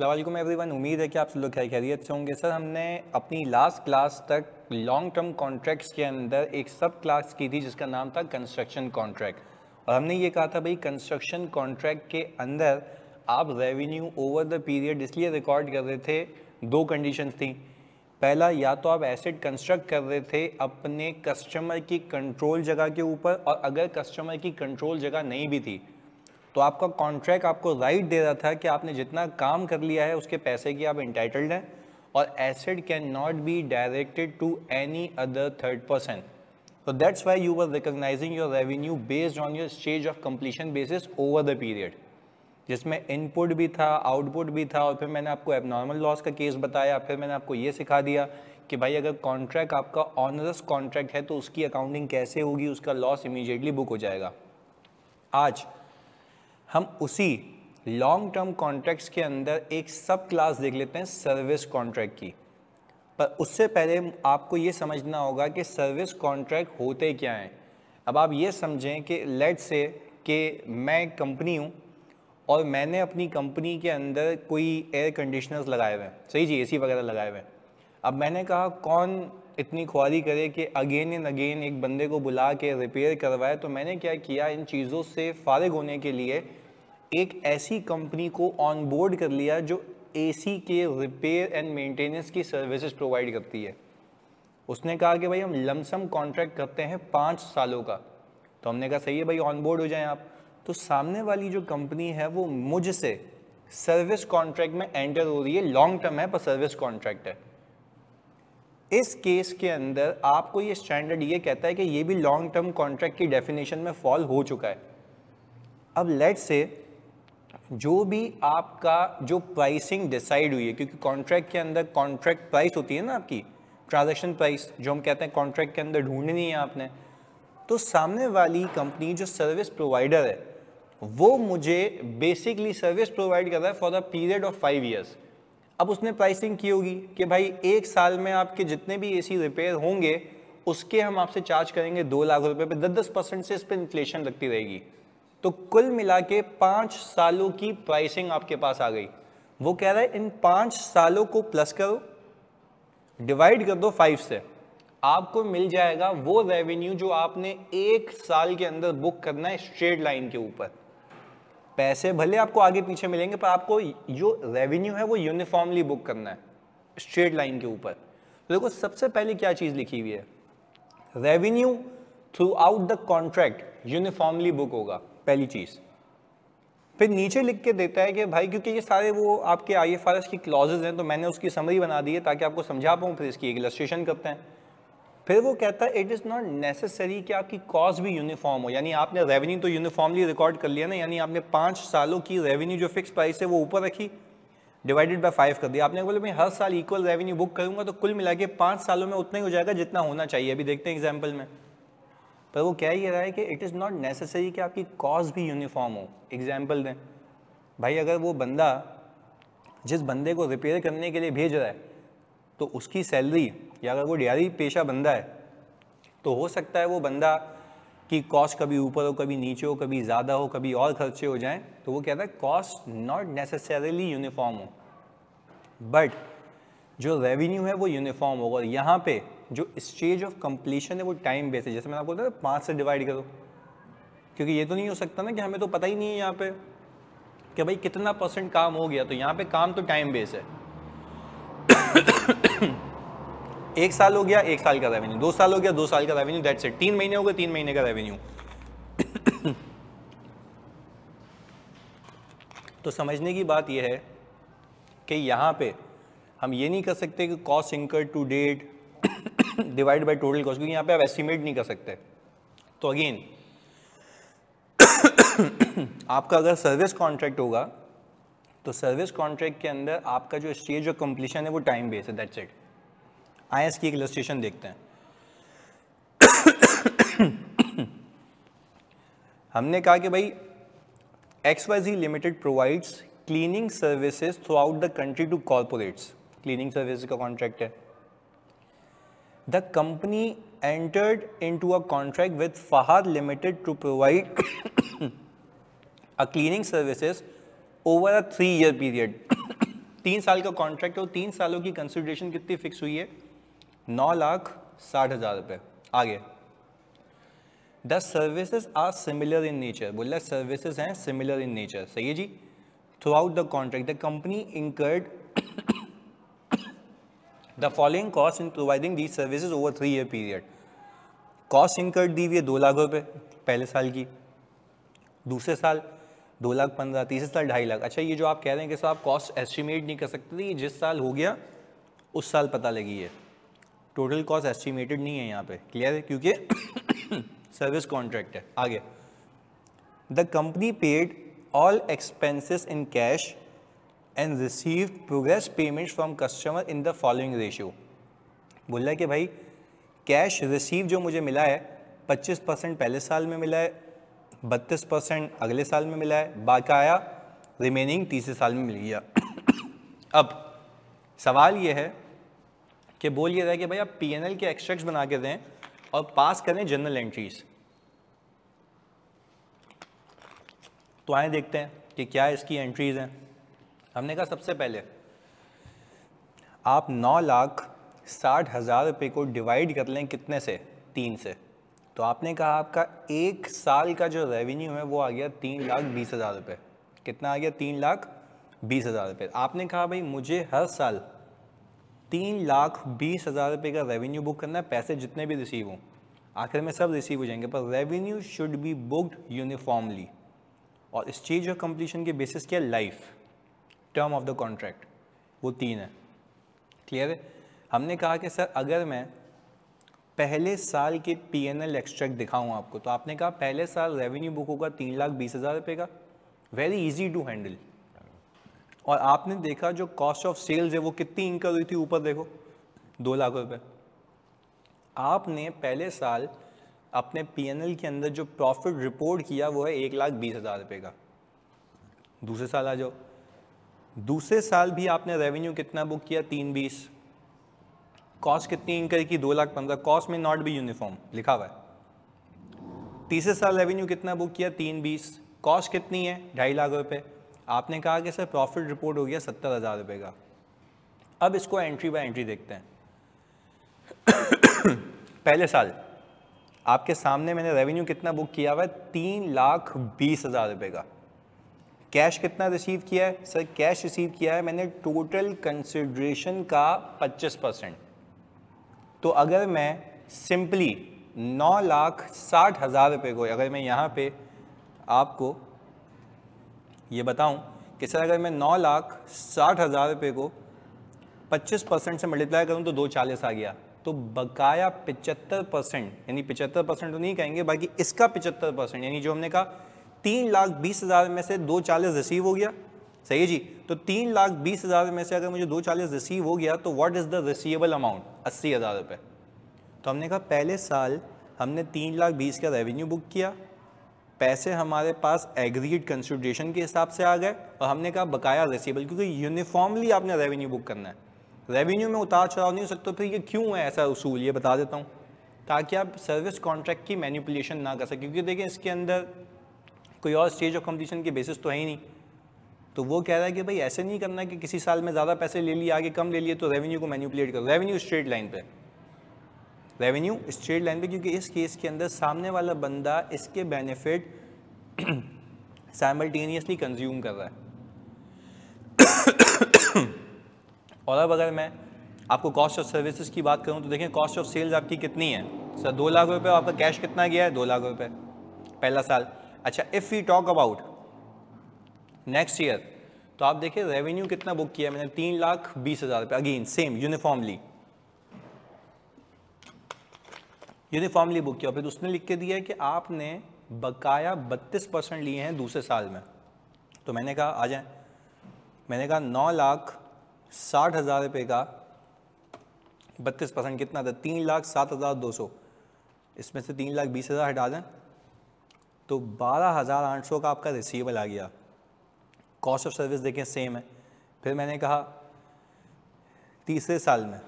अस्सलाम वालेकुम एवरीवन, उम्मीद है कि आप सब लोग खैरियत से होंगे। सर, हमने अपनी लास्ट क्लास तक लॉन्ग टर्म कॉन्ट्रैक्ट्स के अंदर एक सब क्लास की थी जिसका नाम था कंस्ट्रक्शन कॉन्ट्रैक्ट, और हमने ये कहा था भाई कंस्ट्रक्शन कॉन्ट्रैक्ट के अंदर आप रेवेन्यू ओवर द पीरियड इसलिए रिकॉर्ड कर रहे थे। दो कंडीशंस थी। पहला, या तो आप एसेट कंस्ट्रक्ट कर रहे थे अपने कस्टमर की कंट्रोल जगह के ऊपर, और अगर कस्टमर की कंट्रोल जगह नहीं भी थी तो आपका कॉन्ट्रैक्ट आपको राइट दे रहा था कि आपने जितना काम कर लिया है उसके पैसे की आप इंटाइटल्ड हैं, और asset can not be directed to any other third person. So that's why you were recognizing your revenue based on your stage of completion basis over the period, जिसमें इनपुट भी था, आउटपुट भी था, और फिर मैंने आपको एबनॉर्मल लॉस का केस बताया। फिर मैंने आपको ये सिखा दिया कि भाई अगर कॉन्ट्रैक्ट आपका ऑनरस कॉन्ट्रैक्ट है तो उसकी अकाउंटिंग कैसे होगी, उसका लॉस इमीडिएटली बुक हो जाएगा। आज हम उसी लॉन्ग टर्म कॉन्ट्रैक्ट्स के अंदर एक सब क्लास देख लेते हैं सर्विस कॉन्ट्रैक्ट की। पर उससे पहले आपको ये समझना होगा कि सर्विस कॉन्ट्रैक्ट होते क्या हैं। अब आप ये समझें कि लेट्स से कि मैं कंपनी हूँ और मैंने अपनी कंपनी के अंदर कोई एयर कंडीशनर्स लगाए हुए हैं, सही जी, एसी वगैरह लगाए हुए हैं। अब मैंने कहा कौन इतनी ख्वारी करे कि अगेन एंड अगेन एक बंदे को बुला के रिपेयर करवाए, तो मैंने क्या किया, इन चीज़ों से फारिग होने के लिए एक ऐसी कंपनी को ऑन बोर्ड कर लिया जो एसी के रिपेयर एंड मेंटेनेंस की सर्विसेज प्रोवाइड करती है। उसने कहा कि भाई हम लमसम कॉन्ट्रैक्ट करते हैं 5 सालों का। तो हमने कहा सही है भाई, ऑन बोर्ड हो जाएं आप। तो सामने वाली जो कंपनी है वो मुझसे सर्विस कॉन्ट्रैक्ट में एंटर हो रही है, लॉन्ग टर्म है पर सर्विस कॉन्ट्रैक्ट है। इस केस के अंदर आपको ये स्टैंडर्ड ये कहता है कि ये भी लॉन्ग टर्म कॉन्ट्रैक्ट की डेफिनेशन में फॉल हो चुका है। अब लेट्स से जो भी आपका जो प्राइसिंग डिसाइड हुई है, क्योंकि कॉन्ट्रैक्ट के अंदर कॉन्ट्रैक्ट प्राइस होती है ना आपकी, ट्रांजैक्शन प्राइस जो हम कहते हैं कॉन्ट्रैक्ट के अंदर ढूंढनी है आपने, तो सामने वाली कंपनी जो सर्विस प्रोवाइडर है वो मुझे बेसिकली सर्विस प्रोवाइड कर रहा है for the period of 5 years. अब उसने प्राइसिंग की होगी कि भाई 1 साल में आपके जितने भी एसी रिपेयर होंगे उसके हम आपसे चार्ज करेंगे 2 लाख रुपए पे, 10% से इस पर इन्फ्लेशन लगती रहेगी। तो कुल मिला के 5 सालों की प्राइसिंग आपके पास आ गई। वो कह रहा है इन 5 सालों को प्लस करो, डिवाइड कर दो 5 से, आपको मिल जाएगा वो रेवेन्यू जो आपने 1 साल के अंदर बुक करना है स्ट्रेट लाइन के ऊपर। पैसे भले आपको आगे पीछे मिलेंगे पर आपको जो रेवेन्यू है वो यूनिफॉर्मली बुक करना है स्ट्रेट लाइन के ऊपर। तो देखो सबसे पहले क्या चीज लिखी हुई है, revenue through out the contract uniformly book होगा, पहली चीज। फिर नीचे लिख के देता है कि भाई क्योंकि ये सारे वो आपके IFRS की क्लॉजेज हैं तो मैंने उसकी समरी बना दी है ताकि आपको समझा पाऊँ। फिर इसकी एक इलस्ट्रेशन करते हैं। फिर वो कहता है इट इज़ नॉट नेसेसरी कि आपकी कॉस्ट भी यूनिफॉर्म हो, यानी आपने रेवेन्यू तो यूनिफॉर्मली रिकॉर्ड कर लिया ना, यानी आपने 5 सालों की रेवेन्यू जो फिक्स प्राइस है वो ऊपर रखी, डिवाइडेड बाय 5 कर दिया। आपने बोले मैं हर साल इक्वल रेवेन्यू बुक करूंगा तो कुल मिला के 5 सालों में उतना ही हो जाएगा जितना होना चाहिए। अभी देखते हैं एग्जाम्पल में। पर वो कह ये रहा है कि इट इज़ नॉट नेसेसरी कि आपकी कॉस्ट भी यूनिफॉर्म हो। एग्जाम्पल दें भाई, अगर वो बंदा जिस बंदे को रिपेयर करने के लिए भेज रहा है तो उसकी सैलरी, या अगर वो दिहाड़ी पेशा बंदा है तो हो सकता है वो बंदा की कॉस्ट कभी ऊपर हो, कभी नीचे हो, कभी ज़्यादा हो, कभी और खर्चे हो जाएं। तो वो कहता है कॉस्ट नॉट नेसेसरीली यूनिफॉर्म हो, बट जो रेवेन्यू है वो यूनिफॉर्म होगा। और यहाँ पे जो स्टेज ऑफ कंप्लीशन है वो टाइम बेस है। जैसे मैंने आपको बताया 5 से डिवाइड करो, क्योंकि ये तो नहीं हो सकता ना कि हमें तो पता ही नहीं है यहाँ पे कि भाई कितना % काम हो गया। तो यहाँ पे काम तो टाइम बेस है। 1 साल हो गया 1 साल का रेवेन्यू, 2 साल हो गया 2 साल का रेवेन्यू, दैट्स इट। 3 महीने हो गए 3 महीने का रेवेन्यू। तो समझने की बात यह है कि यहाँ पे हम ये नहीं कर सकते कि cost incur to date divide by total cost, क्योंकि यहाँ पे आप एस्टिमेट नहीं कर सकते। तो अगेन आपका अगर सर्विस कॉन्ट्रैक्ट होगा तो सर्विस कॉन्ट्रैक्ट के अंदर आपका जो स्टेज ऑफ कंप्लीशन है वो टाइम बेस है, दैट्स इट। आइए इसकी एक इलस्ट्रेशन देखते हैं। हमने कहा कि भाई XYZ limited provides cleaning services throughout the country to corporates. Cleaning services का कॉन्ट्रैक्ट है। The company entered into a contract with Fahad limited to provide a cleaning services over a 3-year period 3 साल का contract है, 3 सालों की consideration कितनी fix हुई है? 9,60,000 रुपये। आगे, the services are similar in nature, बोल रहा है सर्विसेज हैं सिमिलर इन नेचर, सही है जी। Throughout the contract the company incurred the following cost in providing the services over 3 year period. Cost incurred दी हुई है 2 लाख रुपये पहले साल की, दूसरे साल 2,15,000, तीसरे साल 2.5 लाख। अच्छा, ये जो आप कह रहे हैं कि साहब कॉस्ट एस्टिमेट नहीं कर सकते थे, जिस साल हो गया उस साल पता लगी है, टोटल कॉस्ट एस्टिमेटेड नहीं है यहाँ पे, क्लियर है, क्योंकि सर्विस कॉन्ट्रैक्ट है। आगे, the company paid all expenses in cash and received progress payments from customer in the following ratio. बोल रहा है कि भाई कैश रिसीव जो मुझे मिला है 25% पहले साल में मिला है, 32% अगले साल में मिला है, बकाया रिमेनिंग तीसरे साल में मिल गया। अब सवाल ये है कि बोल ये रहा है कि भाई आप पीएनएल के एक्सट्रैक्ट्स बना के दें और पास करें जनरल एंट्रीज। तो आए देखते हैं कि क्या इसकी एंट्रीज हैं। हमने कहा सबसे पहले आप 9,60,000 रुपये को डिवाइड कर लें कितने से? 3 से। तो आपने कहा आपका एक साल का जो रेवेन्यू है वो आ गया 3,20,000 रुपये। कितना आ गया? 3,20,000 रुपये। आपने कहा भाई मुझे हर साल 3,20,000 रुपये का रेवेन्यू बुक करना है, पैसे जितने भी रिसीव हों, आखिर में सब रिसीव हो जाएंगे, पर revenue should be booked uniformly. और स्टेज ऑफ कंप्लीशन के बेसिस क्या? Life term of the contract, वो 3 है, क्लियर है। हमने कहा कि सर अगर मैं पहले साल के पीएनएल एक्सट्रैक्ट दिखाऊं आपको, तो आपने कहा पहले साल रेवेन्यू बुक होगा 3,20,000 रुपये का, वेरी इजी टू हैंडल। और आपने देखा जो कॉस्ट ऑफ सेल्स है वो कितनी इंकर हुई थी, ऊपर देखो 2 लाख रुपये। आपने पहले साल अपने पीएनएल के अंदर जो प्रॉफिट रिपोर्ट किया वो है 1,20,000 रुपये का। दूसरे साल आ जाओ, दूसरे साल भी आपने रेवेन्यू कितना बुक किया? 3,20,000। कॉस्ट कितनी इंकर की? 2,15,000। कॉस्ट में नॉट बी यूनिफॉर्म लिखा हुआ है। तीसरे साल रेवेन्यू कितना बुक किया? 3,20,000। कॉस्ट कितनी है? 2.5 लाख रुपये। आपने कहा कि सर प्रॉफिट रिपोर्ट हो गया 70,000 रुपये का। अब इसको एंट्री बाय एंट्री देखते हैं। पहले साल आपके सामने मैंने रेवेन्यू कितना बुक किया हुआ है? 3,20,000 रुपये का। कैश कितना रिसीव किया है? सर कैश रिसीव किया है मैंने टोटल कंसिडरेशन का 25%। तो अगर मैं सिंपली 9,60,000 रुपये को, अगर मैं यहाँ पे आपको ये बताऊं कि सर अगर मैं 9,60,000 रुपये को 25% से मल्टीप्लाई करूं तो 2,40,000 आ गया। तो बकाया 75%, यानी 75% तो नहीं कहेंगे, बाकी इसका 75%, यानी जो हमने कहा 3,20,000 में से 2,40,000 रिसीव हो गया, सही है जी। तो 3,20,000 में से अगर मुझे 2,40,000 रिसीव हो गया तो what is the receivable amount? 80,000 रुपये। तो हमने कहा पहले साल हमने 3,20,000 का रेवेन्यू बुक किया, पैसे हमारे पास एग्रीगेट कंसिडरेशन के हिसाब से आ गए, और हमने कहा बकाया रिसीवेबल, क्योंकि यूनिफॉर्मली आपने रेवेन्यू बुक करना है, रेवेन्यू में उतार चढ़ाव नहीं हो सकता। फिर ये क्यों है ऐसा उसूल, ये बता देता हूँ, ताकि आप सर्विस कॉन्ट्रैक्ट की मैनिपुलेशन ना कर सकें, क्योंकि देखिए इसके अंदर कोई और स्टेज ऑफ कंप्लीशन की बेसिस तो है ही नहीं। तो वो कह रहा है कि भाई ऐसे नहीं करना कि किसी साल में ज़्यादा पैसे ले लिए, आगे कम ले लिए, तो रेवेन्यू को मैनिपुलेट करो। रेवेन्यू स्ट्रेट लाइन पे, रेवेन्यू स्ट्रेट लाइन पे, क्योंकि इस केस के अंदर सामने वाला बंदा इसके बेनिफिट साइमल्टेनियसली कंज्यूम कर रहा है। और अब अगर मैं आपको कॉस्ट ऑफ सर्विसेज की बात करूं तो देखें कॉस्ट ऑफ सेल्स आपकी कितनी है? सर 2 लाख रुपये। आपका कैश कितना गया है? 2 लाख रुपये पहला साल। अच्छा, if we talk about next year, तो आप देखिए रेवेन्यू कितना बुक किया मैंने? 3,20,000 रुपये। अगेन सेम यूनिफॉर्मली बुक किया। फिर उसने लिख के दिया है कि आपने बकाया 32% लिए हैं दूसरे साल में। तो मैंने कहा आ जाए, मैंने कहा 9,60,000 रुपये का 32% कितना था? 3,07,200। इसमें से 3,20,000 हटा दें तो 12,800 का आपका रिसीवेबल आ गया। कॉस्ट ऑफ सर्विस देखें सेम है। फिर मैंने कहा तीसरे साल में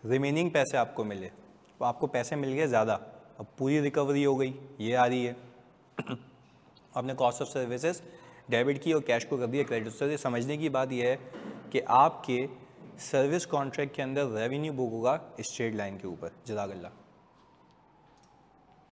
रिमेनिंग पैसे आपको मिले, तो आपको पैसे मिल गए ज़्यादा, अब पूरी रिकवरी हो गई, ये आ रही है। आपने कॉस्ट ऑफ सर्विसेज डेबिट की और कैश को कर दिया क्रेडिट। सर ये समझने की बात यह है कि आपके सर्विस कॉन्ट्रैक्ट के अंदर रेवेन्यू बुक होगा स्ट्रेट लाइन के ऊपर। जज़ाकल्लाह।